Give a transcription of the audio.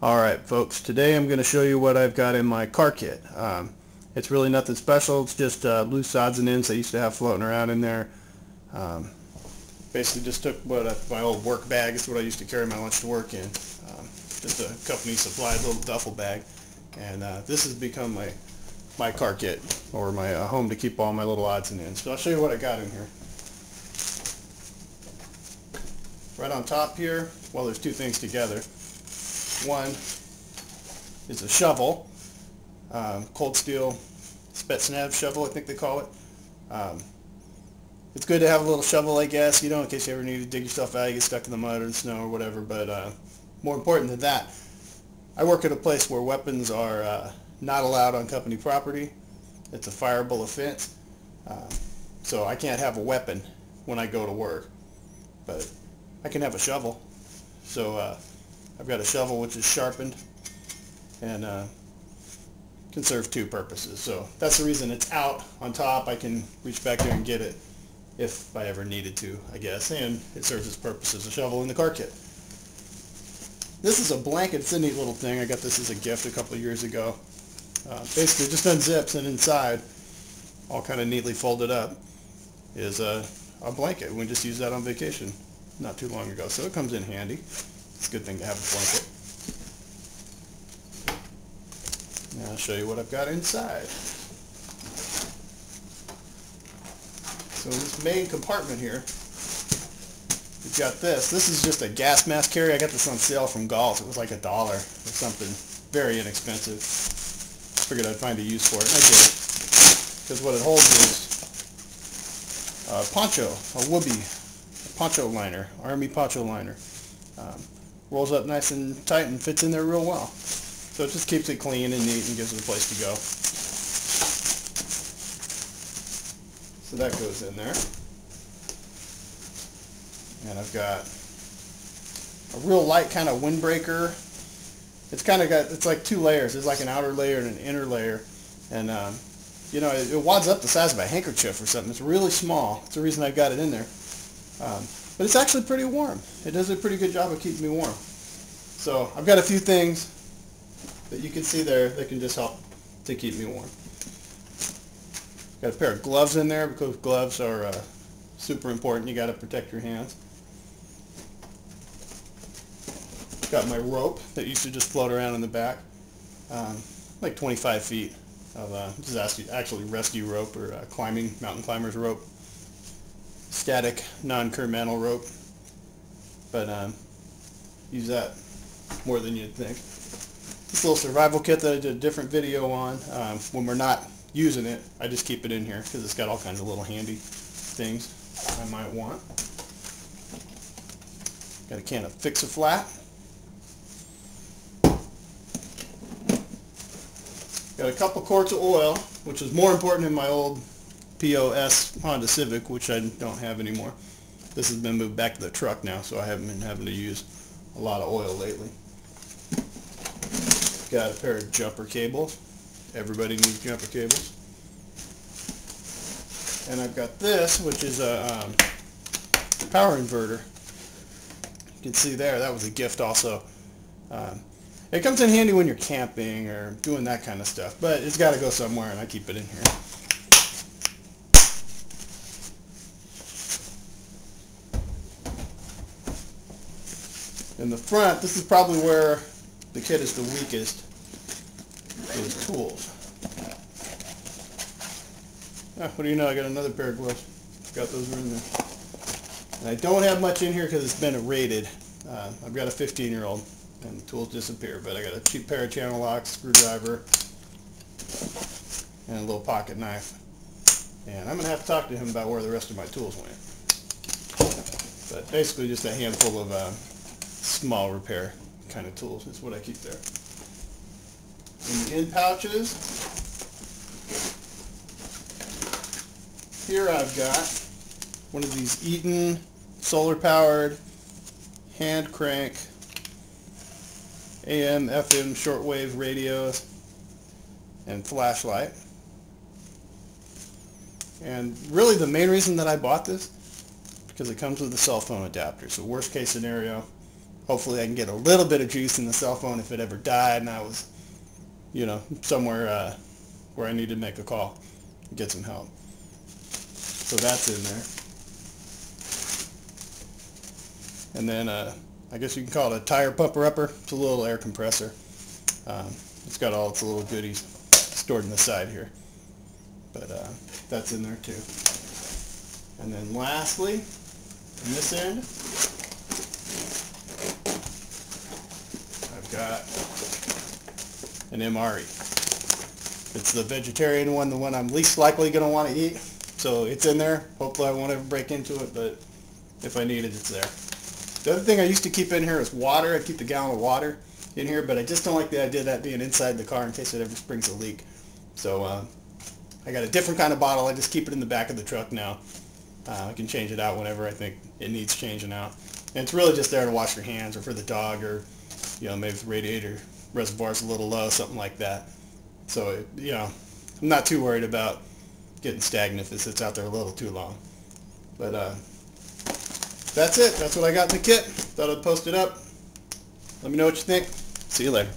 Alright folks, today I'm going to show you what I've got in my car kit. It's really nothing special, it's just loose odds and ends I used to have floating around in there. Basically just took my old work bag, is what I used to carry my lunch to work in. Just a company supplied little duffel bag. And this has become my car kit, or my home to keep all my little odds and ends. So I'll show you what I got in here. Right on top here, well, there's two things together. One is a shovel, cold steel Spetsnaz shovel, I think they call it. It's good to have a little shovel, I guess, in case you ever need to dig yourself out, you get stuck in the mud or the snow or whatever. But more important than that, I work at a place where weapons are not allowed on company property. It's a fireable offense, so I can't have a weapon when I go to work, but I can have a shovel. So I've got a shovel which is sharpened and can serve two purposes. So that's the reason it's out on top. I can reach back there and get it if I ever needed to, I guess, and it serves its purpose as a shovel in the car kit. This is a blanket. It's a neat little thing. I got this as a gift a couple of years ago. Basically just unzips, and inside, all kind of neatly folded up, is a blanket. We just used that on vacation not too long ago, so it comes in handy. It's a good thing to have a blanket. Now I'll show you what I've got inside. So in this main compartment here, we've got this. This is just a gas mask carrier. I got this on sale from Galls. It was like $1 or something. Very inexpensive. Figured I'd find a use for it, and I did. Because what it holds is a poncho, a Whoopee, a poncho liner, Army poncho liner. Rolls up nice and tight and fits in there real well. So it just keeps it clean and neat and gives it a place to go. So that goes in there. And I've got a real light kind of windbreaker. It's like two layers. There's like an outer layer and an inner layer. And it wads up the size of a handkerchief or something. It's really small. That's the reason I've got it in there. But it's actually pretty warm. It does a pretty good job of keeping me warm. So I've got a few things that you can see there that can just help to keep me warm. Got a pair of gloves in there because gloves are super important. You got to protect your hands. Got my rope that used to just float around in the back, like 25 feet of this is actually rescue rope, or mountain climbers rope. Static, non-Kerr mantle rope, but use that more than you'd think. This little survival kit that I did a different video on, when we're not using it, I just keep it in here because it's got all kinds of little handy things I might want. Got a can of Fix-A-Flat. Got a couple quarts of oil, which is more important in my old POS Honda Civic, which I don't have anymore. This has been moved back to the truck now, so I haven't been having to use a lot of oil lately. Got a pair of jumper cables. Everybody needs jumper cables. And I've got this, which is a power inverter. You can see there, that was a gift also. It comes in handy when you're camping or doing that kind of stuff, but it's got to go somewhere, and I keep it in here. In the front, this is probably where the kit is the weakest, is tools. What do you know, I got another pair of gloves. Got those in there. And I don't have much in here because it's been raided. I've got a 15-year-old, and the tools disappear, but I got a cheap pair of channel locks, screwdriver, and a little pocket knife. And I'm going to have to talk to him about where the rest of my tools went. But basically just a handful of small repair kind of tools is what I keep there. In the in pouches, here I've got one of these Eaton solar powered hand crank AM, FM shortwave radios and flashlight. And really the main reason that I bought this, because it comes with a cell phone adapter. So worst case scenario, hopefully I can get a little bit of juice in the cell phone if it ever died and I was, somewhere where I need to make a call and get some help. So that's in there. And then I guess you can call it a tire pumper-upper. It's a little air compressor. It's got all its little goodies stored in the side here. But that's in there too. And then lastly, on this end, I've got an MRE. It's the vegetarian one, the one I'm least likely going to want to eat. So it's in there. Hopefully I won't ever break into it, but if I need it, it's there. The other thing I used to keep in here is water. I keep the gallon of water in here, but I just don't like the idea of that being inside the car in case it ever springs a leak. So I got a different kind of bottle. I just keep it in the back of the truck now. I can change it out whenever I think it needs changing out. And it's really just there to wash your hands or for the dog, or maybe if the radiator reservoir's a little low, something like that. So I'm not too worried about getting stagnant if it sits out there a little too long. But that's it. That's what I got in the kit. Thought I'd post it up. Let me know what you think. See you later.